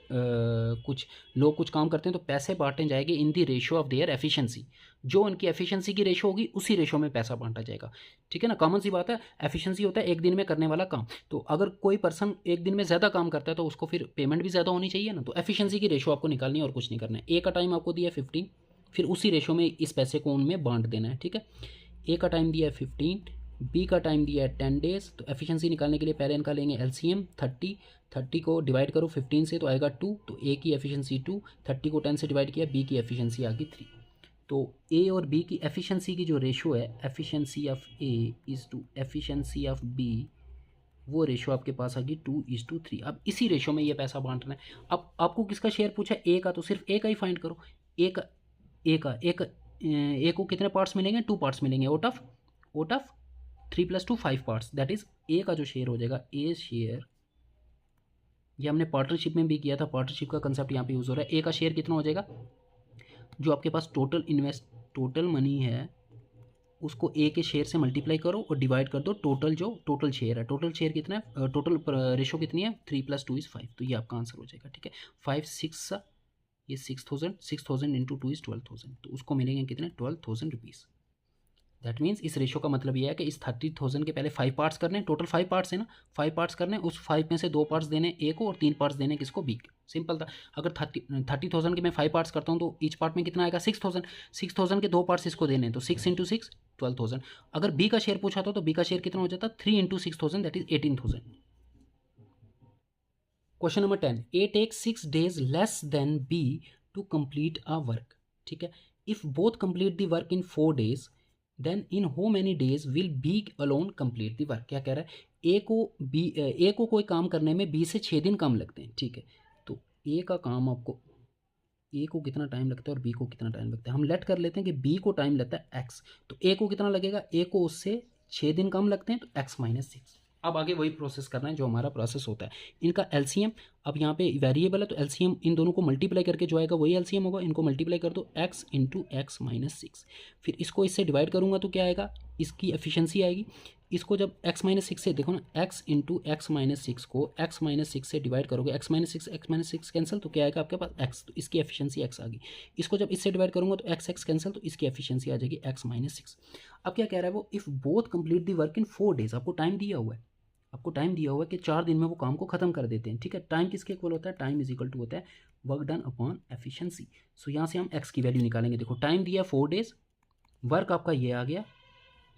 कुछ लोग कुछ काम करते हैं तो पैसे बांटे जाएंगे इन दी रेशो ऑफ देयर एफिशिएंसी, जो उनकी एफिशिएंसी की रेशो होगी उसी रेशो में पैसा बांटा जाएगा, ठीक है ना, कॉमन सी बात है। एफिशिएंसी होता है एक दिन में करने वाला काम, तो अगर कोई पर्सन एक दिन में ज़्यादा काम करता है तो उसको फिर पेमेंट भी ज़्यादा होनी चाहिए ना, तो एफिशिएंसी की रेशो आपको निकालनी है और कुछ नहीं करना है। ए का टाइम आपको दिया 15, फिर उसी रेशो में इस पैसे को उनमें बांट देना है, ठीक है। ए का टाइम दिया है 15, बी का टाइम दिया है 10 डेज, तो एफिशिएंसी निकालने के लिए पहले निकालेंगे एलसीएम 30 को डिवाइड करो 15 से तो आएगा 2, तो ए की एफिशिएंसी 2, 30 को 10 से डिवाइड किया, बी की एफिशिएंसी आ गई 3। तो ए और बी की एफिशिएंसी की जो रेशो है, efficiency of A is to efficiency of B, वो रेशो आपके पास आ गई 2:3। अब इसी रेशो में ये पैसा बांटना है। अब आपको किसका शेयर पूछा, ए का, तो सिर्फ ए का ही फाइंड करो। ए को कितने पार्ट्स मिलेंगे, 2 पार्ट्स मिलेंगे, out of 3 + 2 5 parts, that is a का जो शेयर हो जाएगा, ए शेयर, ये हमने पार्टनरशिप में भी किया था, पार्टनरशिप का कंसेप्ट यहाँ पे यूज़ हो रहा है। ए का शेयर कितना हो जाएगा, जो आपके पास टोटल मनी है उसको ए के शेयर से मल्टीप्लाई करो और डिवाइड कर दो टोटल शेयर है, टोटल शेयर कितना है, टोटल रेशो कितनी है, 3 + 2 = 5, तो ये आपका आंसर हो जाएगा, ठीक है। 5 6 ये 6,000 इंटू 2 = 12,000, तो उसको मिलेंगे कितने, 12,000 रुपीज़। दैट मीन्स इस रेशो का मतलब ये है कि इस 30,000 के पहले 5 पार्ट्स करने, टोटल 5 पार्ट्स है ना, 5 पार्ट्स करने, उस 5 में से 2 पार्ट्स देने ए को और 3 पार्ट्स देने किसको, बी को। सिंपल था। अगर 30,000 के मैं 5 पार्ट्स करता हूँ तो ईच पार्ट में कितना आएगा, 6,000 के 2 पार्ट्स इसको देने, तो 6 × 6 12,000। अगर बी का शेयर पूछा था तो बी का शेयर कितना हो जाता, 3 × 6,000 that is 18,000। Question number 10, A take 6 days less than B to complete a work. ठीक है, if both complete the work in 4 days then in how many days will B alone complete the work. क्या कह रहा है, ए को कोई काम करने में बी से 6 दिन कम लगते हैं। ठीक है, तो ए का काम आपको, ए को कितना टाइम लगता है और बी को कितना टाइम लगता है, हम लेट कर लेते हैं कि बी को टाइम लगता है एक्स, तो ए को कितना लगेगा, ए को उससे 6 दिन कम लगते हैं, तो एक्स माइनस 6। अब आगे वही प्रोसेस करना है जो हमारा प्रोसेस होता है। इनका एलसीएम, अब यहाँ पे वेरिएबल है तो एलसीएम इन दोनों को मल्टीप्लाई करके जो आएगा वही एलसीएम होगा। इनको मल्टीप्लाई कर दो, एक्स इंटू एक्स माइनस 6, फिर इसको इससे डिवाइड करूँगा तो क्या आएगा, इसकी एफिशिएंसी आएगी। इसको जब एक्स माइनस 6 से, देखो ना, एक्स इंटू एक्स माइनस 6 को एक्स माइनस 6 से डिवाइड करोगे, एक्स माइनस सिक्स कैंसिल, तो क्या आएगा आपके पास एक्स, तो इसकी एफिशिएंसी एक्स आ गई। इसको जब इससे डिवाइड करूँगा तो एक्स एक्स कैंसिल, तो इसकी एफिशिएंसी आ जाएगी एक्स माइनस 6। अब क्या कह रहा है वो, if both complete the work in 4 days, आपको टाइम दिया हुआ है, आपको टाइम दिया हुआ है कि 4 दिन में वो काम को खत्म कर देते हैं। ठीक है, टाइम किसके इक्वल होता है, टाइम इज इक्वल टू होता है वर्क डन अपॉन एफिशिएंसी। सो यहाँ से हम एक्स की वैल्यू निकालेंगे। देखो टाइम दिया 4 days, वर्क आपका ये आ गया,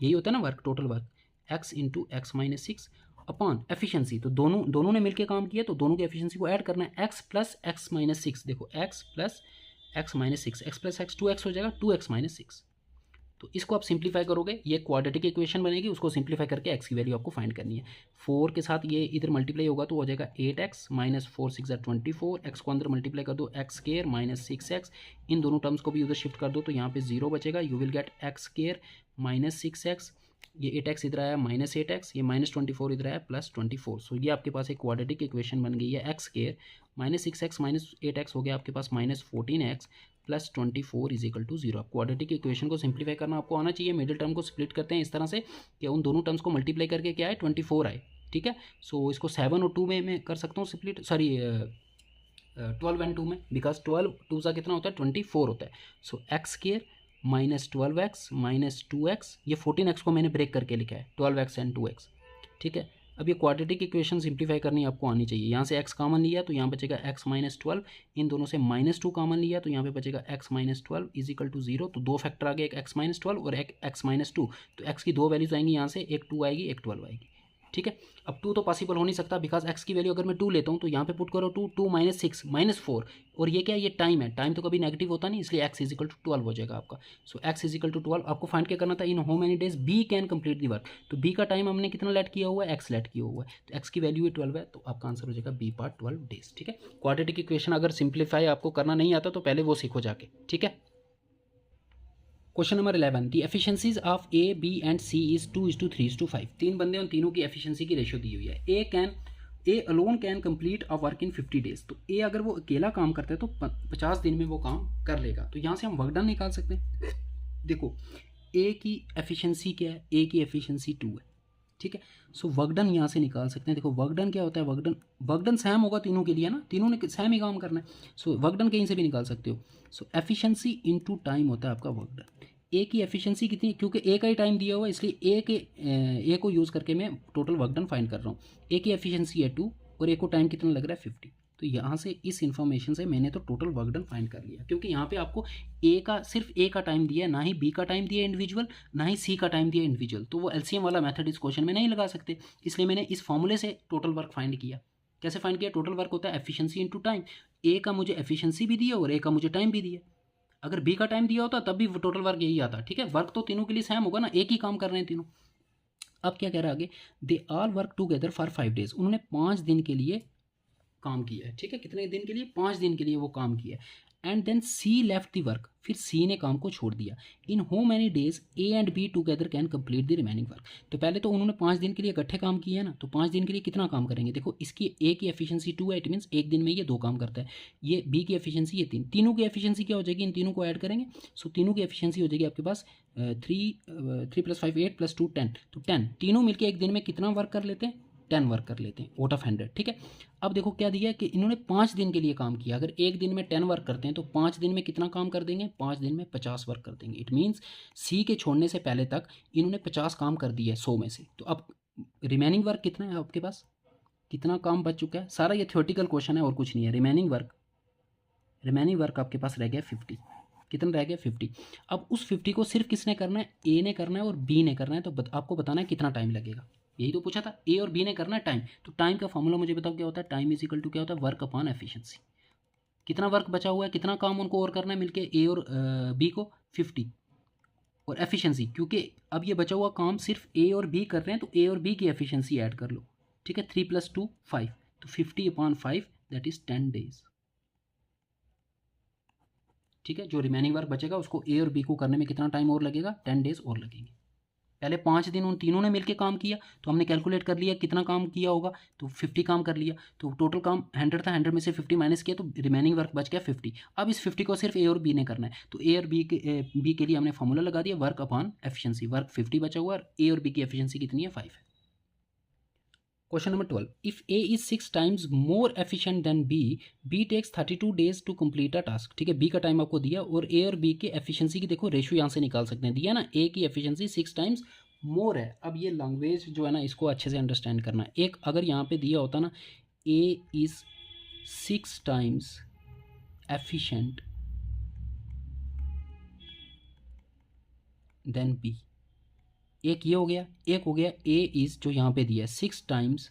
यही होता है ना work, total work, x into x minus 6 upon efficiency, तो दोनों ने मिलकर काम किया तो दोनों की एफिशिएंसी को ऐड करना है, एक्स प्लस एक्स माइनस 6। देखो x plus x minus 6, x plus x 2x हो जाएगा, 2x माइनस 6। तो इसको आप सिंप्लीफाई करोगे, ये क्वाड्रेटिक इक्वेशन बनेगी, उसको सिंप्लीफाई करके एक्स की वैल्यू आपको फाइंड करनी है। 4 के साथ ये इधर मल्टीप्लाई होगा तो हो जाएगा 8x माइनस 4 6 24, एक्स को अंदर मल्टीप्लाई कर दो, एक्स स्क्वायर माइनस 6x, इन दोनों टर्म्स को भी उधर शिफ्ट कर दो तो यहाँ पे 0 बचेगा, you will get x square minus 6x, ये 8x इधर आया माइनस 8x, ये माइनस 24 इधर आया प्लस 24। सो ये आपके पास एक क्वाड्रेटिक इक्वेशन बन गई है, x square minus 6x minus 8x हो गया आपके पास minus 14x plus 24 is equal to 0। Quadratic equation को सिंप्लीफाई करना आपको आना चाहिए। मिडिल टर्म को स्प्लिट करते हैं इस तरह से कि उन दोनों टर्म्स को मल्टीप्लाई करके क्या है 24 आए। ठीक है, सो इसको 7 और 2 में मैं कर सकता हूँ स्प्लिट, सॉरी 12 एंड 2 में, बिकॉज 12 2 सा कितना होता है 24 होता है। So x square minus 12x minus 2x, ये 14x को मैंने ब्रेक करके लिखा है, 12x एंड 2x। ठीक है, अब ये क्वाड्रेटिक इक्वेशन सिंप्लीफाई करनी आपको आनी चाहिए। यहाँ से x कॉमन लिया तो यहाँ बचेगा x माइनस 12, इन दोनों से माइनस 2 कॉमन लिया तो यहाँ पे बचेगा x minus 12 is equal to 0। तो दो फैक्टर आ गए, एक x माइनस 12 और एक x माइनस 2, तो x की दो वैल्यूज आएंगी यहाँ से, एक 2 आएगी एक 12 आएगी। ठीक है, अब 2 तो पॉसिबल हो नहीं सकता बिकॉज x की वैल्यू अगर मैं 2 लेता हूँ तो यहाँ पे पुट करो 2, 2 माइनस 6 माइनस 4, और ये क्या है, ये टाइम है, टाइम तो कभी नेगेटिव होता नहीं, इसलिए x इज इक्वल टू 12 हो जाएगा आपका। सो x इज इक्वल टू 12 आपको फाइंड क्या करना था, इन how many days b can complete the work. तो b का टाइम हमने कितना लेट किया हुआ है, x लेट किया हुआ है, तो x की वैल्यू है 12 है, तो आपका आंसर हो जाएगा b पार्ट 12 डेज। ठीक है, क्वाड्रेटिक इक्वेशन अगर सिंप्लीफाई आपको करना नहीं आता तो पहले वो सीखो जाके। ठीक है, question number 11, the efficiencies of A B and C is 2:3:5। 3 बंदे, उन तीनों की एफिशिएंसी की रेशियो दी हुई है। A alone can complete a work in 50 days। तो ए अगर वो अकेला काम करता है तो 50 दिन में वो काम कर लेगा। तो यहाँ से हम वर्क डन निकाल सकते हैं। देखो ए की एफिशिएंसी क्या है, ए की एफिशिएंसी 2 है। ठीक है, सो वर्क डन यहाँ से निकाल सकते हैं। देखो वर्क डन क्या होता है, वर्क डन सेम होगा तीनों के लिए ना, तीनों ने सेम ही काम करना है। सो वर्क डन कहीं से भी निकाल सकते हो। सो एफिशिएंसी इनटू टाइम होता है आपका वर्क डन। ए की एफिशिएंसी कितनी, क्योंकि ए का ही टाइम दिया हुआ है इसलिए ए को यूज़ करके मैं टोटल वर्क डन फाइंड कर रहा हूँ। ए की एफिशिएंसी है 2 और ए को टाइम कितना लग रहा है 50। तो यहाँ से इस इन्फॉर्मेशन से मैंने तो टोटल वर्क डन फाइंड कर लिया, क्योंकि यहाँ पे आपको ए का सिर्फ ए का टाइम दिया है, ना ही बी का टाइम दिया है इंडिविजुअल, ना ही सी का टाइम दिया है इंडिविजुअल। तो वो एलसीएम वाला मेथड इस क्वेश्चन में नहीं लगा सकते, इसलिए मैंने इस फॉर्मूले से टोटल वर्क फाइंड किया। कैसे फाइंड किया, टोटल वर्क होता है एफिशिएंसी इंटू टाइम। ए का मुझे एफिशिएंसी भी दिया और ए का मुझे टाइम भी दिया। अगर बी का टाइम दिया होता तब भी टोटल वर्क यही आता। ठीक है, वर्क तो तीनों के लिए सेम होगा ना, एक ही काम कर रहे हैं तीनों। अब क्या कह रहा है आगे, they all work together for 5 days। उन्होंने 5 दिन के लिए काम किया है। ठीक है, कितने दिन के लिए, 5 दिन के लिए वो काम किया है। And then C left the work, फिर सी ने काम को छोड़ दिया। In how many days A and B together can complete the remaining work. तो पहले तो उन्होंने 5 दिन के लिए इकट्ठे काम किया है ना, तो 5 दिन के लिए कितना काम करेंगे। देखो इसकी ए की एफिशिएंसी 2 है, इट मीन्स एक दिन में ये 2 काम करता है। ये बी की एफिशिएंसी ये 3, तीनों की एफिशिएंसी क्या हो जाएगी, इन तीनों को ऐड करेंगे। सो तीनों की एफिशिएंसी हो जाएगी आपके पास 3 + 5 8 + 2 10। तो 10 तीनों मिलकर एक दिन में कितना वर्क कर लेते हैं, 10 वर्क कर लेते हैं आउट ऑफ 100। ठीक है, अब देखो क्या दिया है कि इन्होंने 5 दिन के लिए काम किया। अगर एक दिन में 10 वर्क करते हैं तो 5 दिन में कितना काम कर देंगे, 5 दिन में 50 वर्क कर देंगे। इट मीन्स सी के छोड़ने से पहले तक इन्होंने 50 काम कर दिया है 100 में से। तो अब रिमेनिंग वर्क कितना है आपके पास, कितना काम बच चुका है। सारा ये थ्योरेटिकल क्वेश्चन है और कुछ नहीं है। रिमेनिंग वर्क आपके पास रह गया 50। कितना रह गया 50। अब उस 50 को सिर्फ किसने करना है, ए ने करना है और बी ने करना है। तो आपको बताना है कितना टाइम लगेगा। यही तो पूछा था, ए और बी ने करना है टाइम। तो टाइम का फॉर्मूला मुझे बताओ क्या होता है, टाइम इज इक्वल टू क्या होता है, वर्क अपॉन एफिशिएंसी। कितना वर्क बचा हुआ है, कितना काम उनको और करना है मिलके ए और बी को, 50। और एफिशिएंसी, क्योंकि अब ये बचा हुआ काम सिर्फ ए और बी कर रहे हैं, तो ए और बी की एफिशिएंसी ऐड कर लो, ठीक है। 3 + 2 5, तो 50/5 दैट इज 10 डेज, ठीक है। जो रिमेनिंग वर्क बचेगा उसको ए और बी को करने में कितना टाइम और लगेगा, 10 डेज और लगेंगे। पहले 5 दिन उन तीनों ने मिलकर काम किया, तो हमने कैलकुलेट कर लिया कितना काम किया होगा, तो 50 काम कर लिया। तो टोटल काम 100 था, 100 में से 50 माइनस किया, तो रिमेनिंग वर्क बच गया 50। अब इस 50 को सिर्फ ए और बी ने करना है, तो ए और बी के लिए हमने फॉर्मूला लगा दिया, वर्क अपॉन एफिशिएंसी। वर्क 50 बचा हुआ और ए और बी की एफिशिएंसी कितनी है, 5 है। Question number 12, if A is 6 times more efficient than B takes 32 days to complete a task, ठीक है। बी का टाइम आपको दिया और ए और बी के एफिशिएंसी की देखो रेशियो यहाँ से निकाल सकते हैं, दिया ना, ए की एफिशिएंसी 6 टाइम्स मोर है। अब ये लैंग्वेज जो है ना, इसको अच्छे से अंडरस्टैंड करना है। एक अगर यहाँ पे दिया होता ना, A is 6 times efficient than B, एक ये हो गया, एक हो गया ए इज, जो यहाँ पे दिया है 6 टाइम्स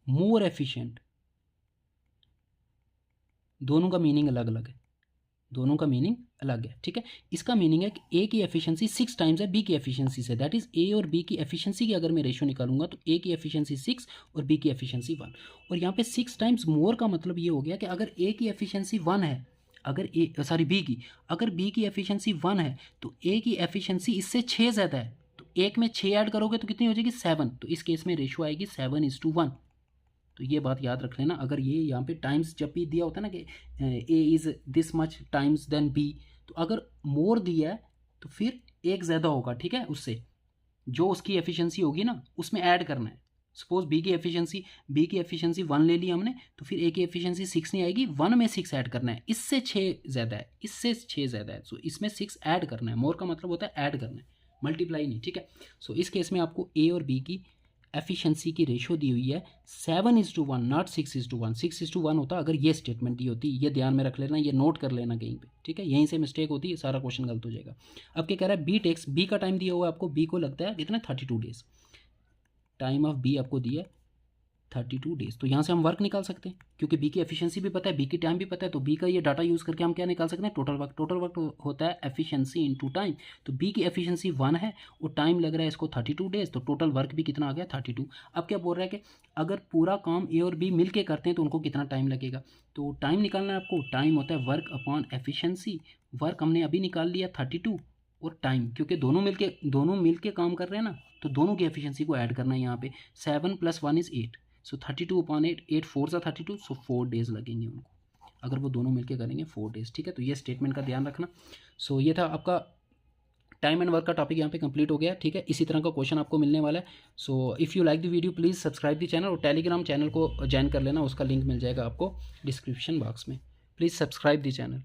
मोर एफिशिएंट। दोनों का मीनिंग अलग अलग है, दोनों का मीनिंग अलग है, ठीक है। इसका मीनिंग है कि ए की एफिशिएंसी 6 टाइम्स है बी की एफिशिएंसी से, दैट इज ए और बी की एफिशिएंसी की अगर मैं रेशियो निकालूंगा तो ए की एफिशिएंसी 6 और बी की एफिशिएंसी 1। और यहाँ पे 6 टाइम्स मोर का मतलब ये हो गया कि अगर ए की एफिशिएंसी 1 है, अगर बी की, अगर बी की एफिशिएंसी 1 है तो ए की एफिशिएंसी इससे 6 ज़्यादा है, तो एक में 6 ऐड करोगे तो कितनी हो जाएगी, 7। तो इस केस में रेशियो आएगी 7:1। तो ये बात याद रख लेना। अगर ये यहाँ पे टाइम्स जब भी दिया होता है ना कि A is this much times than B, तो अगर मोर दिया है तो फिर एक ज़्यादा होगा, ठीक है, उससे जो उसकी एफिशिएंसी होगी ना उसमें ऐड करना है। सपोज बी की एफिशिएंसी 1 ले ली हमने, तो फिर ए की एफिशिएंसी 6 नहीं आएगी, 1 में 6 ऐड करना है, इससे 6 ज़्यादा है, इससे 6 ज़्यादा है, सो इसमें 6 ऐड करना है। मोर का मतलब होता है ऐड करना है, मल्टीप्लाई नहीं, ठीक है। सो इस केस में आपको ए और बी की एफिशिएंसी की रेशियो दी हुई है 7:1, नॉट 6:1। 6:1 होता अगर ये स्टेटमेंट दी होती, ये ध्यान में रख लेना, ये नोट कर लेना कहीं पे, ठीक है। यहीं से मिस्टेक होती है, सारा क्वेश्चन गलत हो जाएगा। अब क्या कह रहा है, बी का टाइम दिया हुआ है आपको, बी को लगता है कितना, 32 डेज। टाइम ऑफ बी आपको दिया है 32 डेज, तो यहाँ से हम वर्क निकाल सकते हैं, क्योंकि बी की एफिशिएंसी भी पता है, बी की टाइम भी पता है, तो बी का ये डाटा यूज़ करके हम क्या निकाल सकते हैं, टोटल वर्क। टोटल वर्क होता है एफिशिएंसी इनटू टाइम, तो बी की एफिशिएंसी 1 है और टाइम लग रहा है इसको 32 डेज, तो टोटल वर्क भी कितना आ गया, 32। अब क्या बोल रहा है कि अगर पूरा काम ए और बी मिल के करते हैं तो उनको कितना टाइम लगेगा, तो टाइम निकालना है आपको। टाइम होता है वर्क अपॉन एफिशिएंसी। वर्क हमने अभी निकाल लिया 32, और टाइम क्योंकि दोनों मिलके काम कर रहे हैं ना, तो दोनों की एफिशिएंसी को ऐड करना है यहाँ पे। 7 + 1 = 8, सो 32/8, 8 4 सा 32, सो 4 डेज लगेंगे उनको, अगर वो दोनों मिलके करेंगे 4 डेज, ठीक है। तो ये स्टेटमेंट का ध्यान रखना। सो ये था आपका टाइम एंड वर्क का टॉपिक, यहाँ पे कंप्लीट हो गया, ठीक है। इसी तरह का क्वेश्चन आपको मिलने वाला है। So if you like the video please subscribe the channel, और टेलीग्राम चैनल को ज्वाइन कर लेना, उसका लिंक मिल जाएगा आपको डिस्क्रिप्शन बॉक्स में। Please subscribe the channel.